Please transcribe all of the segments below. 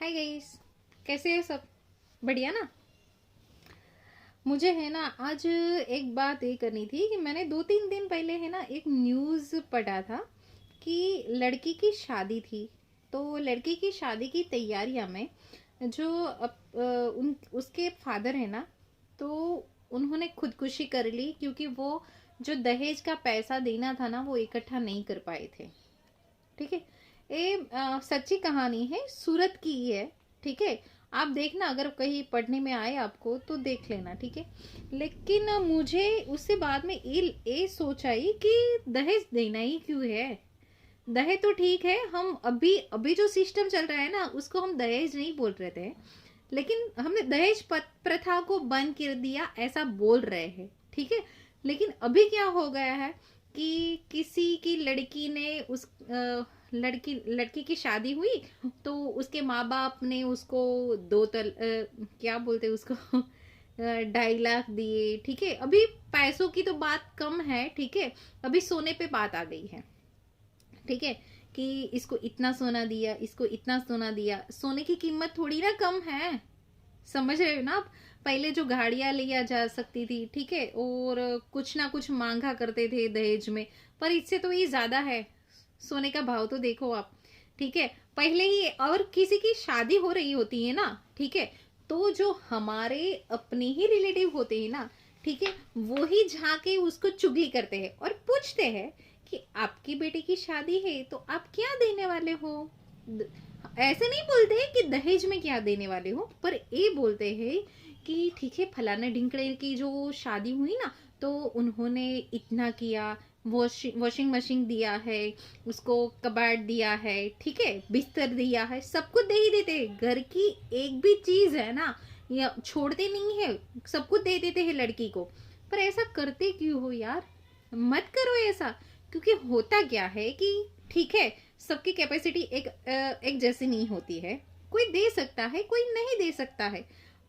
Hi guys, कैसे हो सब? बढ़िया ना। मुझे है ना आज एक बात ये करनी थी कि मैंने 2-3 दिन पहले है ना एक न्यूज़ पढ़ा था कि लड़की की शादी थी। तो लड़की की शादी की तैयारियां में जो उसके फादर है ना, तो उन्होंने खुदकुशी कर ली क्योंकि वो जो दहेज का पैसा देना था ना वो इकट्ठा नहीं कर पाए थे। ठीक है। ये सच्ची कहानी है, सूरत की ही है। ठीक है। आप देखना, अगर कहीं पढ़ने में आए आपको तो देख लेना। ठीक है। लेकिन मुझे उससे बाद में ये सोच आई कि दहेज देना ही क्यों है। दहेज तो ठीक है, हम अभी अभी जो सिस्टम चल रहा है ना उसको हम दहेज नहीं बोल रहे थे, लेकिन हमने दहेज प्रथा को बंद कर दिया ऐसा बोल रहे हैं। ठीक है। लेकिन अभी क्या हो गया है कि किसी की लड़की ने लड़की की शादी हुई तो उसके माँ बाप ने उसको क्या बोलते हैं उसको 2.5 लाख दिए। ठीक है। अभी पैसों की तो बात कम है। ठीक है। अभी सोने पे बात आ गई है। ठीक है। कि इसको इतना सोना दिया, इसको इतना सोना दिया। सोने की कीमत थोड़ी ना कम है। समझ रहे हो ना आप? पहले जो गाड़ियां लिया जा सकती थी, ठीक है, और कुछ ना कुछ मांगा करते थे दहेज में, पर इससे तो ये ज्यादा है। सोने का भाव तो देखो आप। ठीक है। पहले ही और किसी की शादी हो रही होती है ना, ठीक है, तो जो हमारे अपने ही रिलेटिव होते हैं ना, ठीक है, वो ही जाके उसको चुगली करते हैं और पूछते हैं कि आपकी बेटी की शादी है तो आप क्या देने वाले हो। ऐसे नहीं बोलते हैं कि दहेज में क्या देने वाले हो, पर ये बोलते हैं कि ठीक है, फलाना ढिंकड़े की जो शादी हुई ना तो उन्होंने इतना किया, वॉशिंग मशीन दिया है, उसको कबाड़ दिया है, ठीक है, बिस्तर दिया है, सब कुछ दे ही देते हैं। घर की एक भी चीज है ना या छोड़ते नहीं है, सब कुछ दे देते हैं लड़की को। पर ऐसा करते क्यों हो यार? मत करो ऐसा। क्योंकि होता क्या है कि ठीक है, सबकी कैपेसिटी एक जैसी नहीं होती है। कोई दे सकता है, कोई नहीं दे सकता है,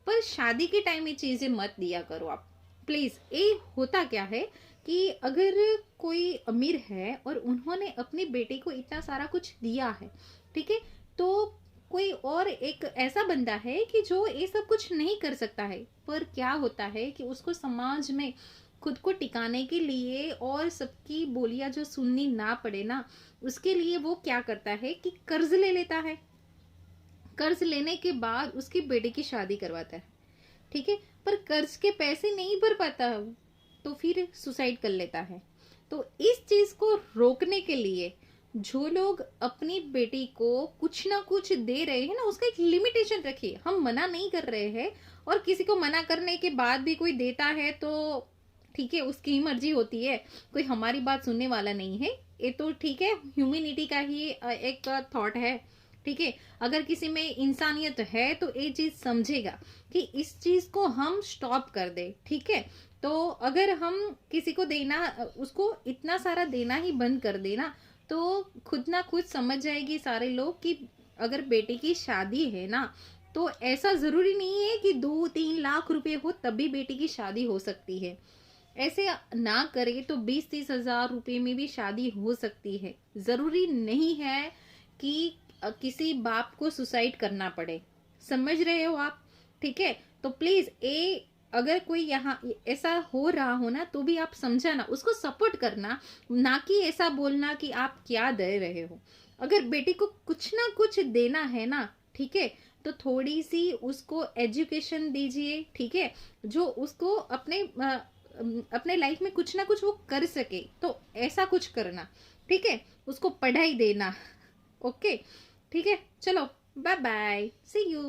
पर शादी के टाइम ये चीजें मत दिया करो आप प्लीज। ये होता क्या है कि अगर कोई अमीर है और उन्होंने अपनी बेटी को इतना सारा कुछ दिया है, ठीक है, तो कोई और एक ऐसा बंदा है कि जो ये सब कुछ नहीं कर सकता है, पर क्या होता है कि उसको समाज में खुद को टिकाने के लिए और सबकी बोलियां जो सुननी ना पड़े ना, उसके लिए वो क्या करता है कि कर्ज ले लेता है। कर्ज लेने के बाद उसकी बेटी की शादी करवाता है। ठीक है। पर कर्ज के पैसे नहीं भर पाता तो फिर सुसाइड कर लेता है। तो इस चीज को रोकने के लिए जो लोग अपनी बेटी को कुछ ना कुछ दे रहे हैं ना, उसका एक लिमिटेशन रखिए। हम मना नहीं कर रहे हैं, और किसी को मना करने के बाद भी कोई देता है तो ठीक है, उसकी ही मर्जी होती है, कोई हमारी बात सुनने वाला नहीं है। ये तो ठीक है, ह्यूमैनिटी का ही एक थॉट है। ठीक है। अगर किसी में इंसानियत है तो ये चीज समझेगा कि इस चीज को हम स्टॉप कर दे। ठीक है। तो अगर हम किसी को देना, उसको इतना सारा देना ही बंद कर देना, तो खुद ना खुद समझ जाएगी सारे लोग कि अगर बेटी की शादी है ना, तो ऐसा जरूरी नहीं है कि 2-3 लाख रुपए हो तभी बेटी की शादी हो सकती है। ऐसे ना करे तो 20-30 हजार रुपए में भी शादी हो सकती है। जरूरी नहीं है कि किसी बाप को सुसाइड करना पड़े। समझ रहे हो आप? ठीक है। तो प्लीज ए, अगर कोई यहाँ ऐसा हो रहा हो ना तो भी आप समझाना, उसको सपोर्ट करना, ना कि ऐसा बोलना कि आप क्या दे रहे हो। अगर बेटी को कुछ ना कुछ देना है ना, ठीक है, तो थोड़ी सी उसको एजुकेशन दीजिए। ठीक है। जो उसको अपने लाइफ में कुछ ना कुछ वो कर सके, तो ऐसा कुछ करना। ठीक है। उसको पढ़ाई देना। ओके। ठीक है। चलो, बाय बाय, सी यू।